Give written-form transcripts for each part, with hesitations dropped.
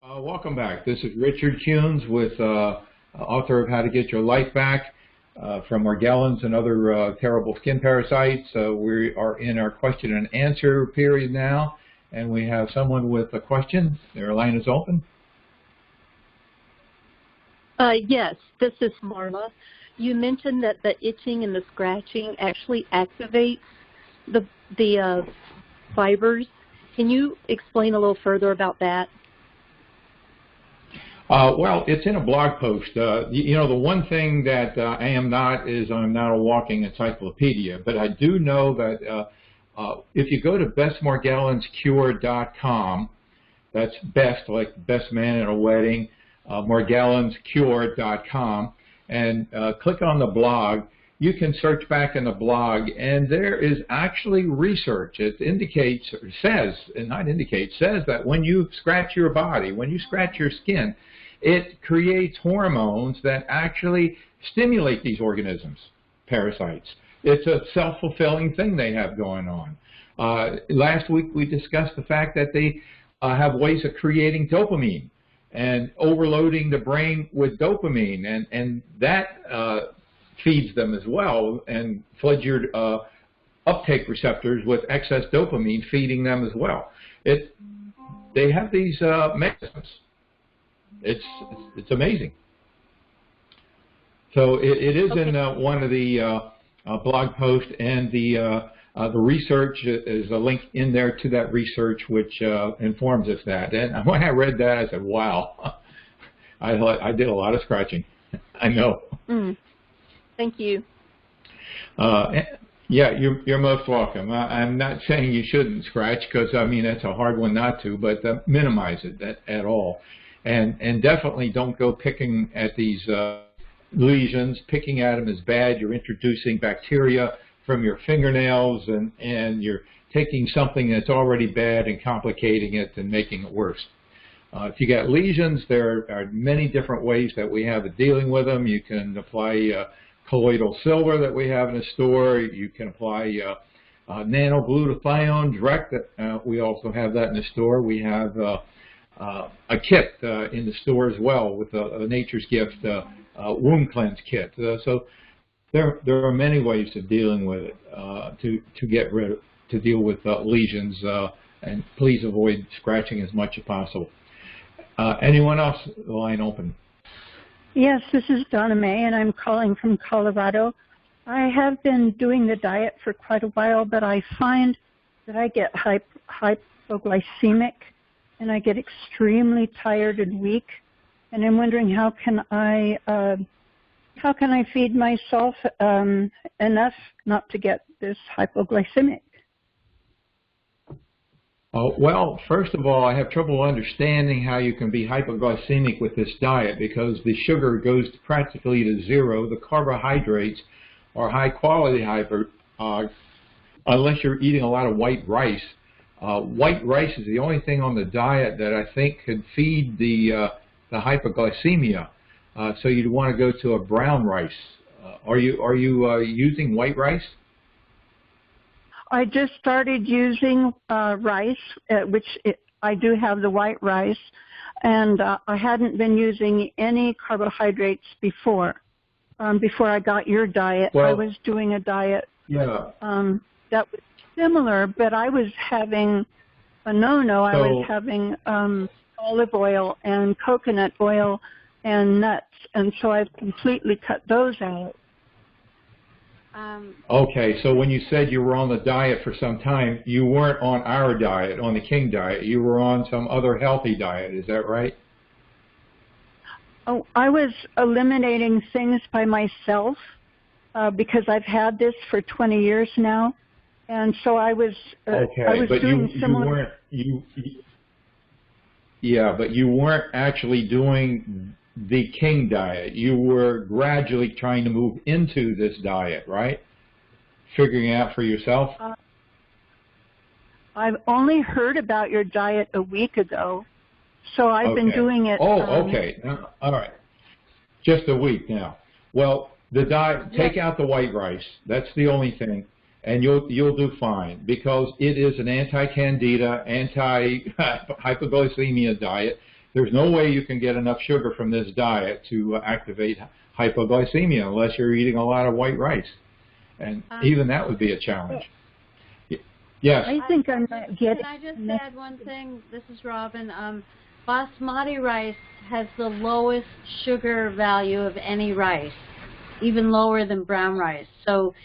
Welcome back. This is Richard Kuhns, with author of How to Get Your Life Back from Morgellons and other terrible skin parasites. We are in our question and answer period now, and we have someone with a question. Their line is open. Yes, this is Marla. You mentioned that the itching and the scratching actually activates the fibers. Can you explain a little further about that? Well, it's in a blog post. You know, the one thing that I am not is I'm not a walking encyclopedia, but I do know that if you go to bestmorgellonscure.com, that's best, like best man at a wedding, morgellonscure.com, and click on the blog, you can search back in the blog, and there is actually research. It indicates, or says, and not indicates, says that when you scratch your body, when you scratch your skin, it creates hormones that actually stimulate these organisms, parasites. It's a self-fulfilling thing they have going on. Last week we discussed the fact that they have ways of creating dopamine and overloading the brain with dopamine, and that feeds them as well, and floods your uptake receptors with excess dopamine, feeding them as well. They have these mechanisms. It's amazing. So it is in one of the blog posts, and the research is a link in there to that research, which informs us that. And when I read that, I said, "Wow, I did a lot of scratching." I know. Thank you. Yeah, you're most welcome. I'm not saying you shouldn't scratch, because I mean that's a hard one not to, but minimize it at all. And definitely don't go picking at these lesions. Picking at them is bad. You're introducing bacteria from your fingernails, and you're taking something that's already bad and complicating it and making it worse. If you got lesions, there are many different ways that we have of dealing with them. You can apply colloidal silver that we have in the store. You can apply nanoglutathione direct. We also have that in the store. We have a kit in the store as well with a Nature's Gift wound cleanse kit. So there are many ways of dealing with it to deal with lesions, and please avoid scratching as much as possible. Anyone else? The line open. Yes, this is Donna Mae, and I'm calling from Colorado. I have been doing the diet for quite a while, but I find that I get hypoglycemic, and I get extremely tired and weak. And I'm wondering, how can I feed myself enough not to get this hypoglycemic? Well, first of all, I have trouble understanding how you can be hypoglycemic with this diet, because the sugar goes practically to zero. The carbohydrates are high quality unless you're eating a lot of white rice. White rice is the only thing on the diet that I think could feed the hypoglycemia. So you'd want to go to a brown rice. Are you using white rice? I just started using rice, I do have the white rice, and I hadn't been using any carbohydrates before. Before I got your diet, I was doing a diet that was similar, but I was having I was having olive oil and coconut oil and nuts, and so I've completely cut those out. Okay, so when you said you were on the diet for some time, you weren't on our diet, on the King diet. You were on some other healthy diet. Is that right? Oh, I was eliminating things by myself because I've had this for 20 years now, and so I was doing similar. But you weren't actually doing the King diet. You were gradually trying to move into this diet, right? Figuring it out for yourself? I've only heard about your diet a week ago, so I've been doing it. Oh, okay. All right. Just a week now. Well, the diet, take out the white rice. That's the only thing. And you'll do fine, because it is an anti-candida, anti-hypoglycemia diet. there's no way you can get enough sugar from this diet to activate hypoglycemia unless you're eating a lot of white rice. And even that would be a challenge. Yes. I think I'm not getting. Can I just add one thing? This is Robin. Basmati rice has the lowest sugar value of any rice, even lower than brown rice. So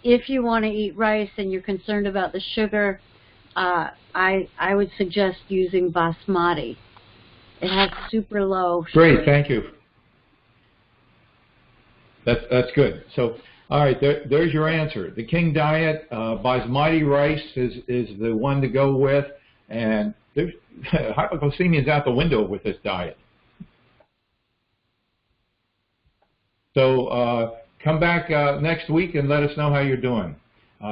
if you want to eat rice and you're concerned about the sugar, I would suggest using Basmati. It has super low sugar. Great, thank you. That's good. So, all right, there's your answer. The King diet, Basmati rice is the one to go with, and hypoglycemia is out the window with this diet. So come back next week and let us know how you're doing.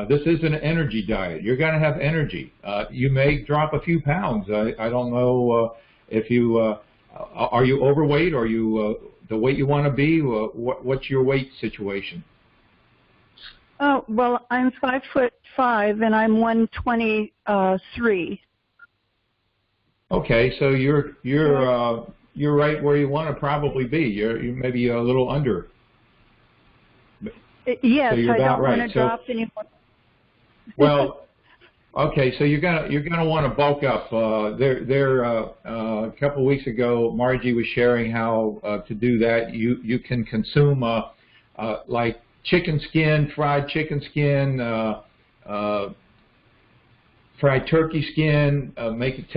This is an energy diet. You're going to have energy. You may drop a few pounds. I don't know if you are you overweight, or are you the weight you want to be? What's your weight situation? Oh, well, I'm 5'5" and I'm 123. Okay, so you're right where you want to probably be. You're maybe a little under. Yes, so you're I about don't right. want to drop anymore. Well, okay, so you're gonna want to bulk up. A couple of weeks ago, Margie was sharing how to do that. You can consume like chicken skin, fried chicken skin, fried turkey skin, make it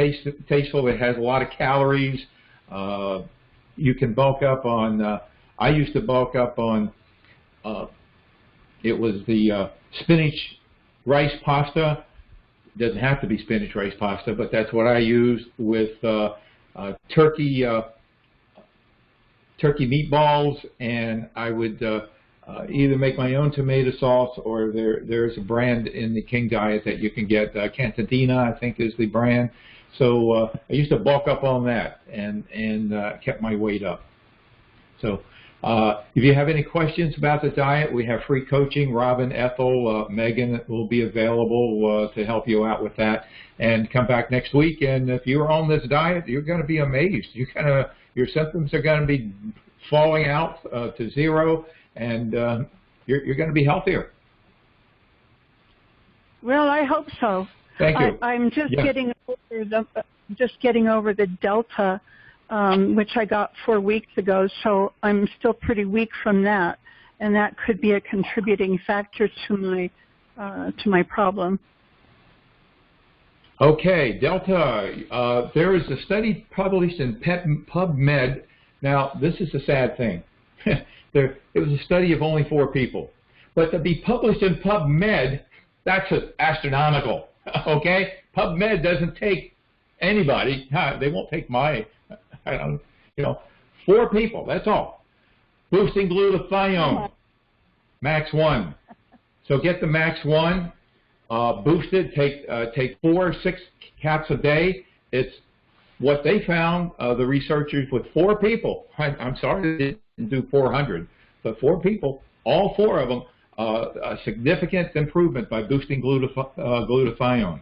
tasteful. It has a lot of calories. You can bulk up on, I used to bulk up on, it was the spinach rice pasta. Doesn't have to be spinach rice pasta, but that's what I used with turkey meatballs, and I would either make my own tomato sauce, or there's a brand in the King diet that you can get. Cantadina, I think, is the brand. So I used to bulk up on that and kept my weight up. So if you have any questions about the diet, we have free coaching. Robin, Ethel, Megan will be available to help you out with that. And come back next week. And if you're on this diet, you're going to be amazed. Your symptoms are going to be falling out to zero, and you're going to be healthier. Well, I hope so. Thank you. I'm just getting over the Delta, which I got 4 weeks ago, so I'm still pretty weak from that, and that could be a contributing factor to my problem. Okay, Delta. There is a study published in PubMed. Now, this is a sad thing. It was a study of only 4 people, but to be published in PubMed, that's astronomical. Okay, PubMed doesn't take anybody. They won't take my. 4 people. That's all. Boosting glutathione, Max 1. So get the Max 1. Boost it. Take 4 or 6 caps a day. It's what they found. The researchers with 4 people. I'm sorry they didn't do 400, but 4 people. All 4 of them. A significant improvement by boosting glutathione.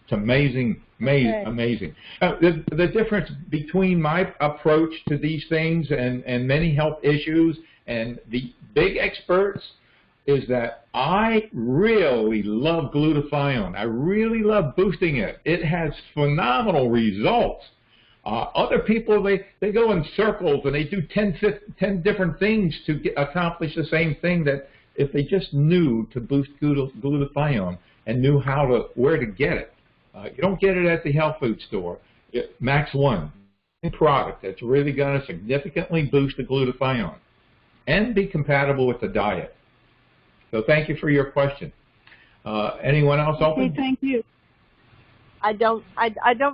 It's amazing, amazing. The difference between my approach to these things and many health issues and the big experts is that I really love glutathione. I really love boosting it. It has phenomenal results. Other people, they go in circles and they do 10 different things to accomplish the same thing, that if they just knew to boost glutathione and knew where to get it. You don't get it at the health food store. Max 1, a product that's really going to significantly boost the glutathione and be compatible with the diet. So thank you for your question. Anyone else open? Okay, thank you. I don't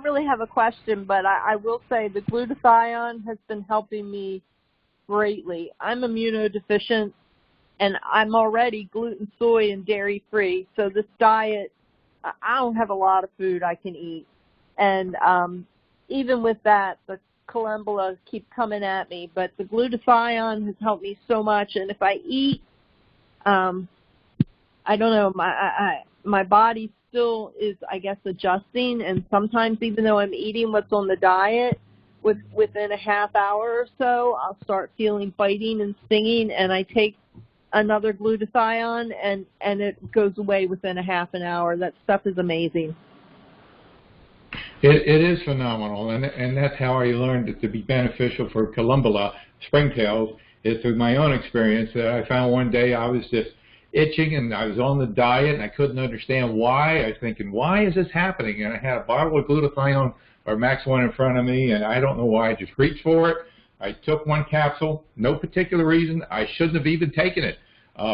really have a question, but I will say the glutathione has been helping me greatly. I'm immunodeficient, and I'm already gluten, soy, and dairy free. So this diet, I don't have a lot of food I can eat. And even with that, the calembulas keep coming at me. But the glutathione has helped me so much. And if I eat, I don't know, my body still is, I guess, adjusting. And sometimes even though I'm eating what's on the diet, within a half hour or so, I'll start feeling biting and stinging, and I take another glutathione, and it goes away within a half an hour. That stuff is amazing. It is phenomenal, and that's how I learned it to be beneficial for columbella, springtails, is through my own experience. That I found one day I was just itching, and I was on the diet, and I couldn't understand why. I was thinking, why is this happening? And I had a bottle of glutathione or Max 1 in front of me, and I don't know why. I just reached for it. I took one capsule, no particular reason. I shouldn't have even taken it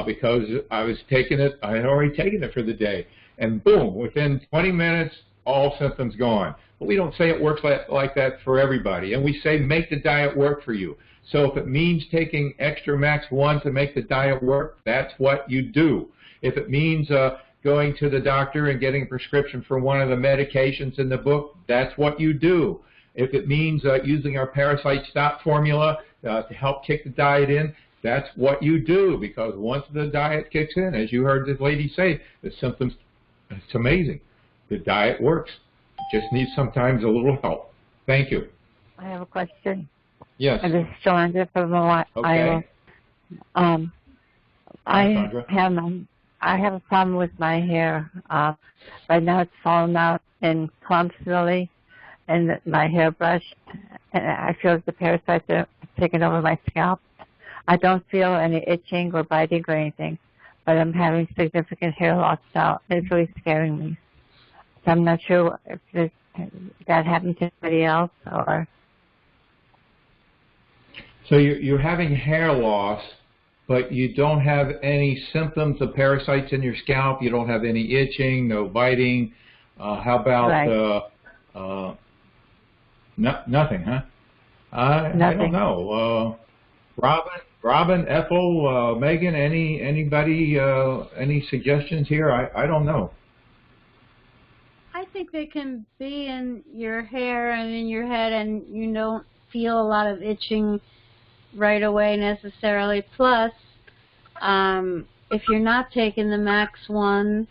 because I was taking it. I had already taken it for the day, and boom, within 20 minutes, all symptoms gone. But we don't say it works like that for everybody, and we say make the diet work for you. So if it means taking extra Max 1 to make the diet work, that's what you do. If it means going to the doctor and getting a prescription for one of the medications in the book, that's what you do. If it means using our Parasite Stop formula to help kick the diet in, that's what you do, because once the diet kicks in, as you heard this lady say, the symptoms, it's amazing. The diet works. It just needs sometimes a little help. Thank you. I have a question. Yes. This is Sandra from Iowa. Okay. I have a problem with my hair. Right now it's falling out in clumps really, and my hairbrush, and I feel like the parasites are taking over my scalp. I don't feel any itching or biting or anything, but I'm having significant hair loss now. It's really scaring me. So I'm not sure if that happened to anybody else or... So you're having hair loss, but you don't have any symptoms of parasites in your scalp. You don't have any itching, no biting. How about nothing, huh? Nothing. I don't know. Robin, Ethel, Megan, anybody, any suggestions here? I don't know. I think they can be in your hair and in your head, and you don't feel a lot of itching right away necessarily. Plus, if you're not taking the Max 1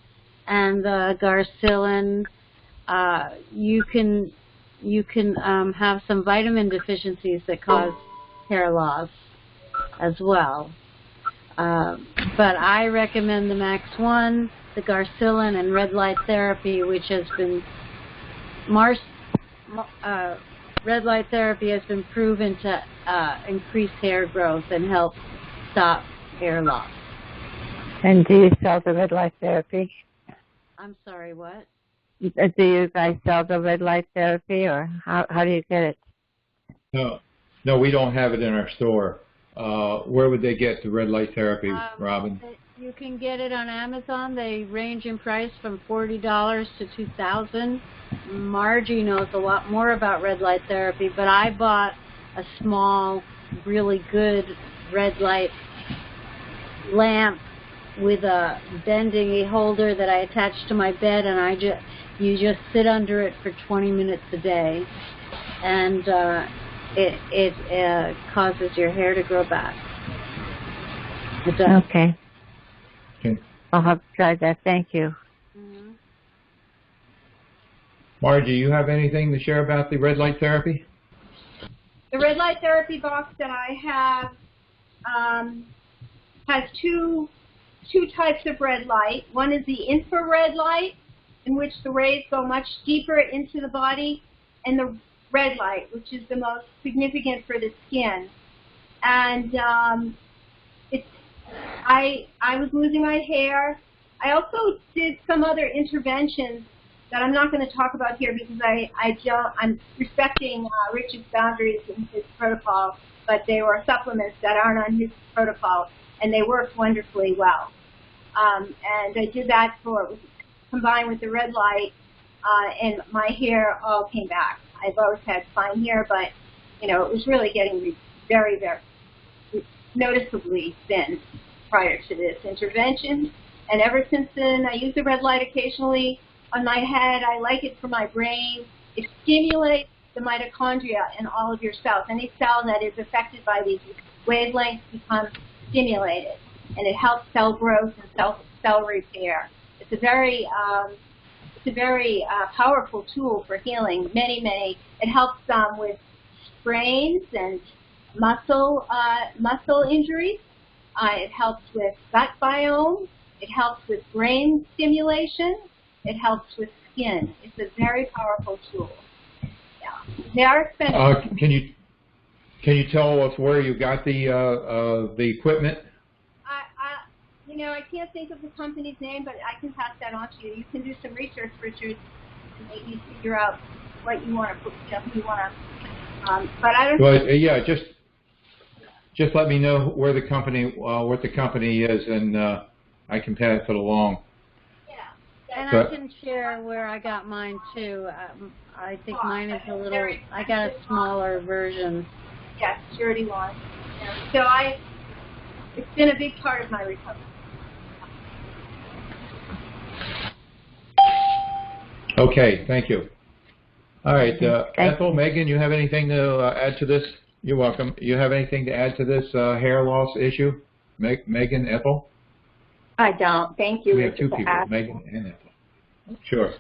and the Garcilin, you can have some vitamin deficiencies that cause hair loss as well. But I recommend the Max 1, the Garcilin, and red light therapy, which has been red light therapy has been proven to increase hair growth and help stop hair loss. And do you sell the red light therapy? I'm sorry, what? Do you guys sell the red light therapy, or how do you get it? No, we don't have it in our store. Where would they get the red light therapy, Robin? You can get it on Amazon. They range in price from $40 to $2,000. Margie knows a lot more about red light therapy, but I bought a small, really good red light lamp with a bending holder that I attached to my bed, and you just sit under it for 20 minutes a day, and it causes your hair to grow back. It does. Okay. I'll have to try that. Thank you. Mm-hmm. Margie, you have anything to share about the red light therapy? The red light therapy box that I have has two types of red light. One is the infrared light, in which the rays go much deeper into the body, and the red light, which is the most significant for the skin. And I was losing my hair. I also did some other interventions that I'm not going to talk about here because I'm respecting Rich's boundaries in his protocol, but they were supplements that aren't on his protocol, and they worked wonderfully well. And I did that combined with the red light, and my hair all came back. I've always had fine hair, but it was really getting very, very noticeably thin prior to this intervention. And ever since then, I use the red light occasionally on my head. I like it for my brain. It stimulates the mitochondria in all of your cells. Any cell that is affected by these wavelengths becomes stimulated, and it helps cell growth and cell repair. It's a very powerful tool for healing. It helps with sprains and muscle injuries. It helps with gut biome. It helps with brain stimulation. It helps with skin. It's a very powerful tool. Yeah, they are expensive. Can you tell us where you got the equipment? I can't think of the company's name, but I can pass that on to you. You can do some research, Richard, to maybe figure out what you want to put. But I don't. Well, yeah, just let me know where the company, what the company is, and I can pass it along. And I can share where I got mine too. I think mine is a little. I got a smaller version. Yes, sturdy one. Yeah. So it's been a big part of my recovery. Okay, thank you. All right, Ethel, Megan, you have anything to add to this? You're welcome. You have anything to add to this hair loss issue? Megan, Ethel? I don't. Thank you. We have two people, Megan and Ethel. Sure.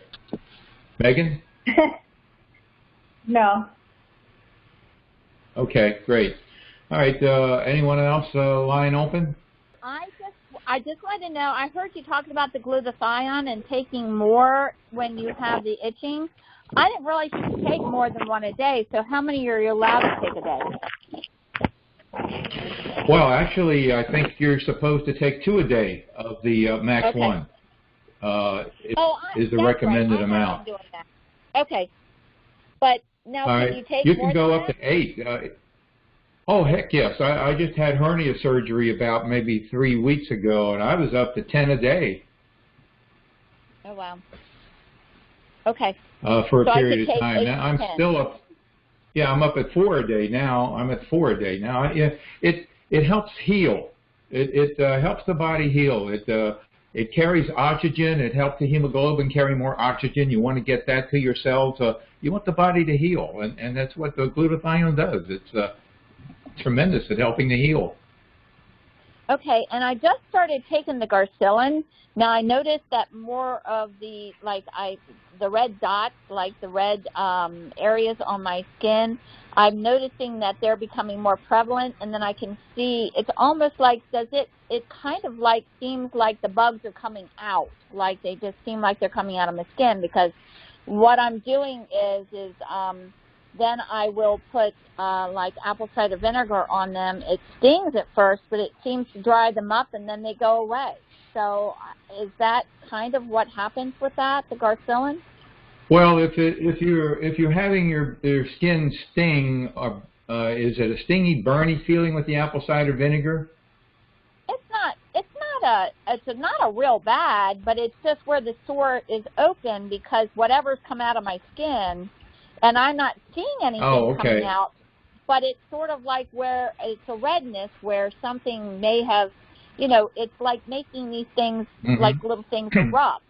Megan? No. Okay, great. All right, anyone else line open? I just wanted to know, I heard you talking about the glutathione and taking more when you have the itching. I didn't realize you could take more than one a day, so how many are you allowed to take a day? Well, actually, I think you're supposed to take 2 a day of the max 1. Is the recommended amount. Doing that. Okay. But now can you take you more can go than up that? to 8. Oh, heck yes. I just had hernia surgery about maybe 3 weeks ago, and I was up to 10 a day. Oh, wow. Okay. For a so period of time. 8 Now, I'm 10. still up. Yeah, I'm up at 4 a day now. I'm at 4 a day now. It helps heal. It helps the body heal. It carries oxygen. It helps the hemoglobin carry more oxygen. You want to get that to your cells. You want the body to heal, and that's what the glutathione does. It's tremendous at helping to heal. Okay, and I just started taking the Garcillin. Now I noticed that more of the red dots, like the red areas on my skin, I'm noticing that they're becoming more prevalent, and then I can see it's almost like it kind of like seems like the bugs are coming out, like they just seem like they're coming out of my skin, because what I'm doing is then I will put like apple cider vinegar on them. It stings at first, but it seems to dry them up, and then they go away. So is that kind of what happens with that, the Garcillin? Well, if you're having your skin sting, is it a stingy, burny feeling with the apple cider vinegar? It's not a real bad, but it's just where the sore is open because whatever's come out of my skin. And I'm not seeing anything coming out, but it's sort of like where it's a redness where something may have, it's like making these things like little things erupt.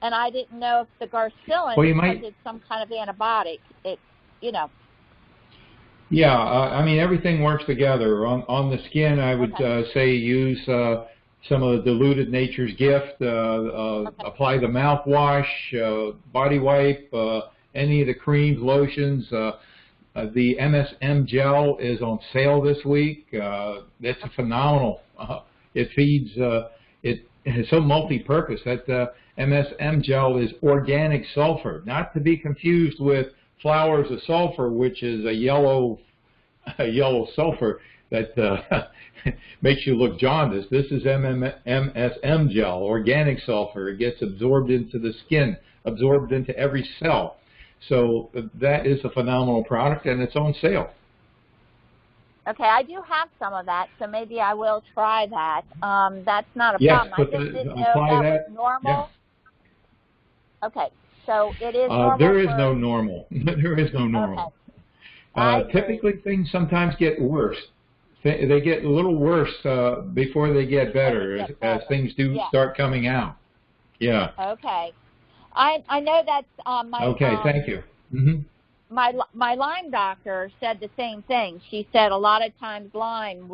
And I didn't know if the Garcillin, because it's some kind of antibiotic, Yeah, I mean, everything works together. On the skin, I would say use some of the diluted Nature's Gift, apply the mouthwash, body wipe, any of the creams, lotions. The MSM gel is on sale this week. It's a phenomenal. It feeds. It is so multi-purpose. That MSM gel is organic sulfur, not to be confused with flowers of sulfur, which is a yellow sulfur that makes you look jaundiced. This is MSM gel, organic sulfur. It gets absorbed into the skin, absorbed into every cell. So that is a phenomenal product, and it's on sale. Okay, I do have some of that, so maybe I will try that. That's not a yes, problem. I just didn't know if that was normal. Yeah. Okay, so it is normal. There is no normal. There is no normal. Okay. Typically, things sometimes get worse. They get a little worse before they get better as things do start coming out. Yeah. Okay. I know that's my. Okay, thank you. Mm-hmm. My Lyme doctor said the same thing. She said a lot of times Lyme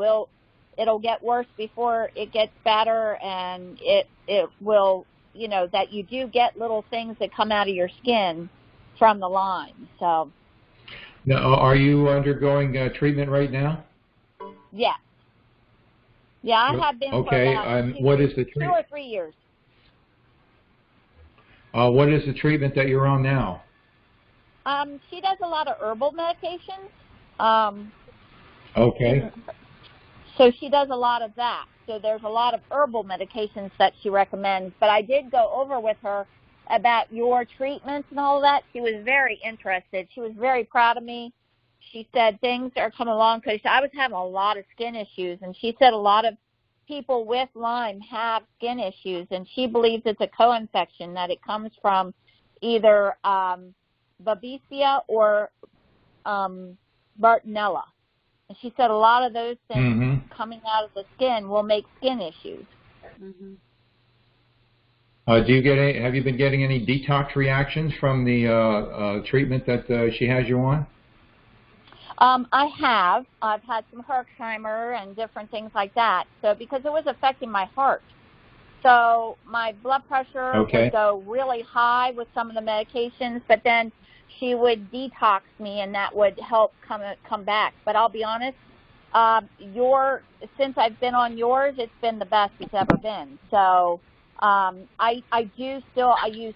it'll get worse before it gets better, and it will, that you do get little things that come out of your skin from the Lyme. So. Now, are you undergoing treatment right now? Yes. Yeah, I have been okay. for about What is the 2 or 3 years. What is the treatment that you're on now? She does a lot of herbal medications. Okay. So she does a lot of that. So there's a lot of herbal medications that she recommends. But I did go over with her about your treatments and all of that. She was very interested. She was very proud of me. She said things are coming along because I was having a lot of skin issues. And she said a lot of people with Lyme have skin issues. And she believes it's a co-infection, that it comes from either Babesia or Bartonella. And she said a lot of those things coming out of the skin will make skin issues. Do you get have you been getting any detox reactions from the treatment that she has you on? I have. I've had some Herxheimer and different things like that. So because it was affecting my heart. So my blood pressure would go really high with some of the medications, but then she would detox me, and that would help come back. But I'll be honest, since I've been on yours, it's been the best it's ever been. So I use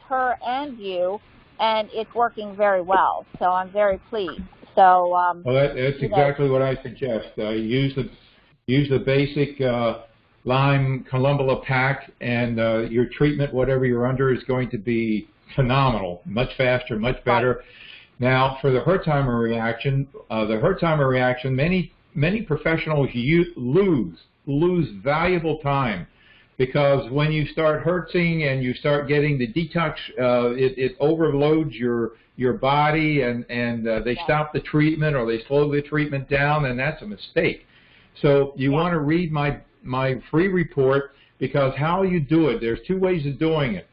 her and you, and it's working very well. So I'm very pleased. So well, that's exactly what I suggest. Use the basic Lyme Columbella pack, and your treatment, whatever you're under, is going to be phenomenal, much faster, much better. Now, for the Herxheimer reaction, many professionals lose valuable time, because when you start herxing and you start getting the detox, it overloads your body, and they stop the treatment or they slow the treatment down, and that's a mistake. So you want to read my free report, because how you do it, there's 2 ways of doing it.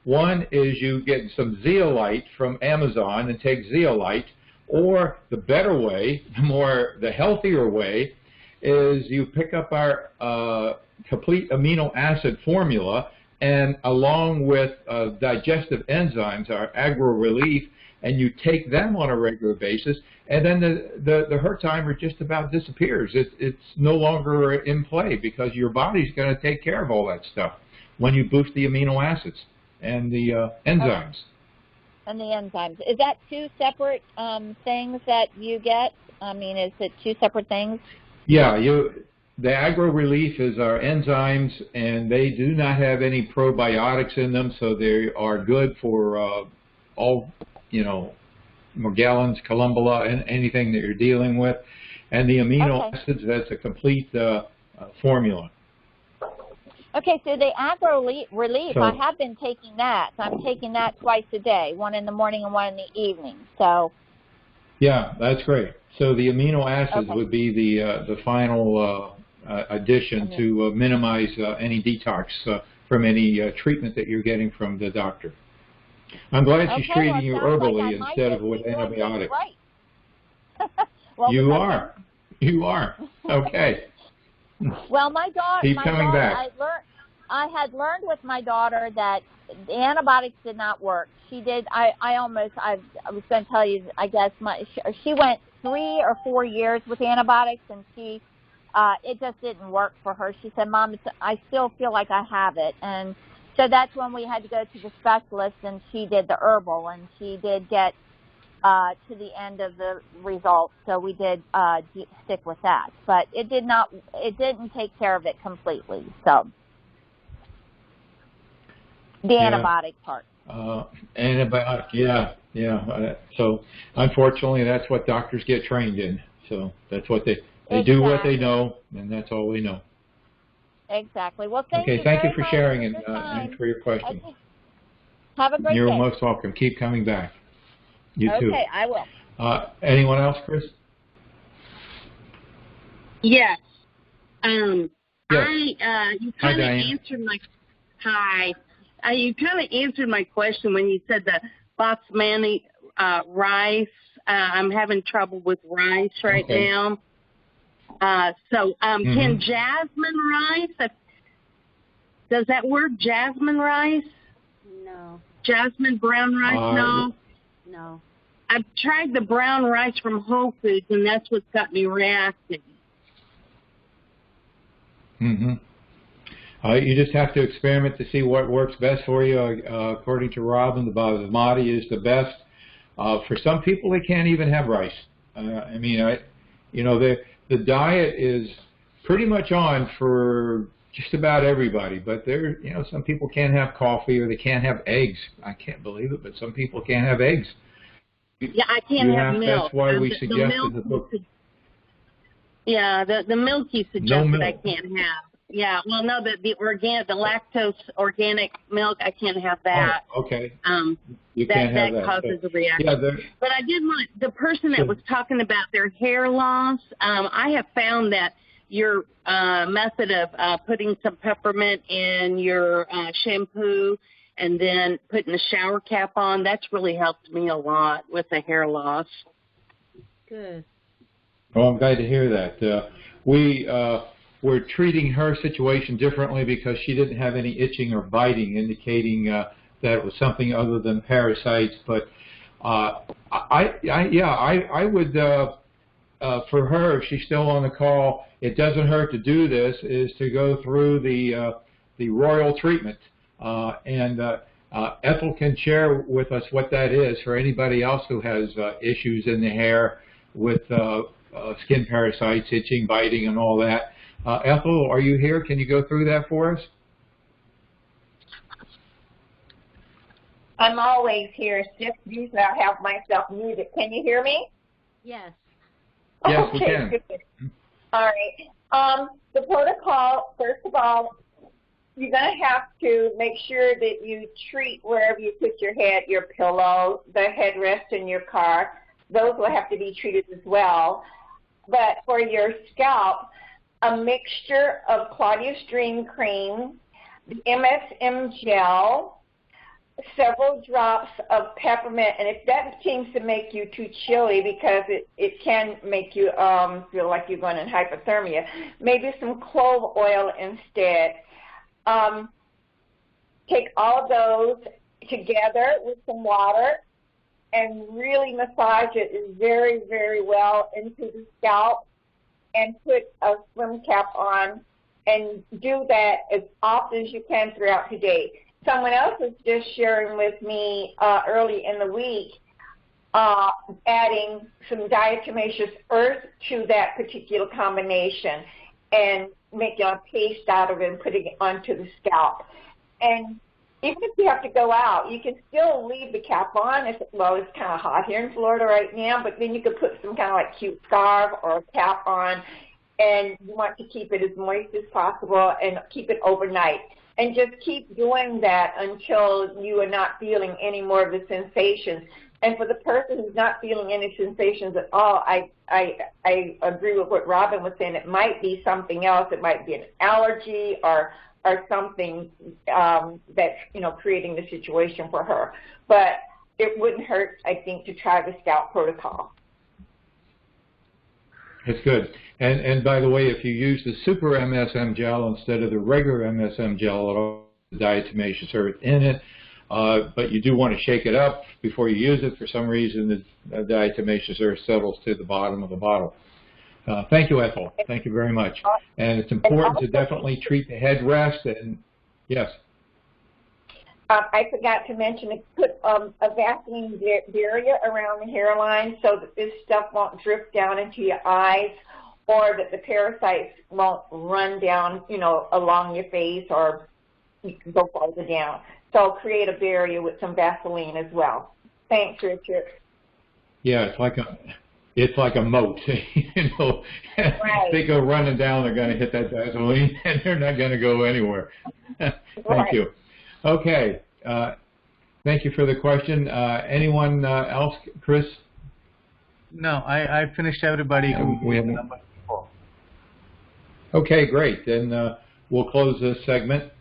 One is you get some zeolite from Amazon and take zeolite, or the better way, the healthier way, is you pick up our complete amino acid formula, and along with digestive enzymes, our Agro Relief, and you take them on a regular basis, and then the Herxheimer just about disappears. It's no longer in play, because your body's going to take care of all that stuff when you boost the amino acids and the enzymes. And the enzymes. Is that 2 separate things that you get? I mean, is it 2 separate things? Yeah, the Agro Relief is our enzymes, and they do not have any probiotics in them, so they are good for all, Morgellons, Columbella, and anything that you're dealing with. And the amino acids, that's a complete formula. Okay, so the Agro Relief, I have been taking that. I'm taking that twice a day, one in the morning and one in the evening. So. Yeah, that's great. So the amino acids would be the final addition to minimize any detox from any treatment that you're getting from the doctor. I'm glad she's treating you herbally instead of with antibiotics. Right. Well, you are. Okay. Well, my daughter. Keep coming back. I had learned with my daughter that the antibiotics did not work. She did. I was going to tell you. I guess she went 3 or 4 years with antibiotics, and it just didn't work for her. She said, "Mom, I still feel like I have it," and so that's when we had to go to the specialist, and she did the herbal, and she did get to the end of the results. So we did stick with that, but it didn't take care of it completely. So the antibiotic part. Antibiotic, yeah. So unfortunately, that's what doctors get trained in. So that's what they do what they know, and that's all we know. Exactly. Well, thank you for sharing and for your question. Okay. Have a great day. You're most welcome. Keep coming back. You too. Okay, I will. Anyone else, Chris? Yes. Yes. You kind of answered my you kind of answered my question when you said the Basmati rice. I'm having trouble with rice right now. Can jasmine rice? Does that work? Jasmine rice? No. Jasmine brown rice? No. I've tried the brown rice from Whole Foods, and that's what's got me reacting. Mm-hmm. You just have to experiment to see what works best for you. According to Robin, the Basmati is the best. For some people, they can't even have rice. The diet is pretty much on for just about everybody, but some people can't have coffee or they can't have eggs. I can't believe it, but some people can't have eggs. Yeah, I can't have milk. That's why we suggested the book. Yeah, the milk you suggested I can't have. Yeah, well, no, the lactose organic milk, I can't have that. Oh, okay. You can't have that. That causes a reaction. Yeah, but I did want the person that was talking about their hair loss. I have found that your method of putting some peppermint in your shampoo and then putting the shower cap on, that's really helped me a lot with the hair loss. Good. Well, I'm glad to hear that. We're treating her situation differently because she didn't have any itching or biting, indicating that it was something other than parasites. But I would, for her, if she's still on the call, it doesn't hurt to do this, is to go through the royal treatment. Ethel can share with us what that is for anybody else who has issues in the hair with skin parasites, itching, biting, and all that. Ethel, are you here? Can you go through that for us? I'm always here. It's just usually I have myself muted. Can you hear me? Yes. Yes, okay, we can. Good. All right. The protocol, first of all, you're going to have to make sure that you treat wherever you put your head, your pillow, the headrest in your car. Those will have to be treated as well. But for your scalp, a mixture of Claudius Dream Cream, the MSM gel, several drops of peppermint, and if that seems to make you too chilly because it can make you feel like you're going in hypothermia, maybe some clove oil instead. Take all of those together with some water and really massage it very, very well into the scalp and put a swim cap on and do that as often as you can throughout the day. Someone else was just sharing with me early in the week adding some diatomaceous earth to that particular combination and making a paste out of it and putting it onto the scalp. And even if you have to go out, you can still leave the cap on. It's kind of hot here in Florida right now, but then you could put some kind of like cute scarf or a cap on, and you want to keep it as moist as possible and keep it overnight. And just keep doing that until you are not feeling any more of the sensations. And for the person who's not feeling any sensations at all, I agree with what Robin was saying. It might be something else. It might be an allergy or something that's, creating the situation for her. But it wouldn't hurt, I think, to try the scalp protocol. That's good. And by the way, if you use the super MSM gel instead of the regular MSM gel, it'll have diatomaceous earth in it. But you do want to shake it up before you use it. For some reason, the diatomaceous earth settles to the bottom of the bottle. Thank you, Ethel. Thank you very much. And it's important to definitely treat the headrest. And yes. I forgot to mention to put a Vaseline barrier around the hairline so that this stuff won't drip down into your eyes, or that the parasites won't run down, along your face or go farther down. So create a barrier with some Vaseline as well. Thanks, Richard. Yeah, it's like a moat. Right. If they go running down, they're going to hit that Vaseline, and they're not going to go anywhere. Thank you. Okay. Thank you for the question. Anyone else, Chris? No, I finished everybody. We have number 4. Okay, great. Then we'll close this segment.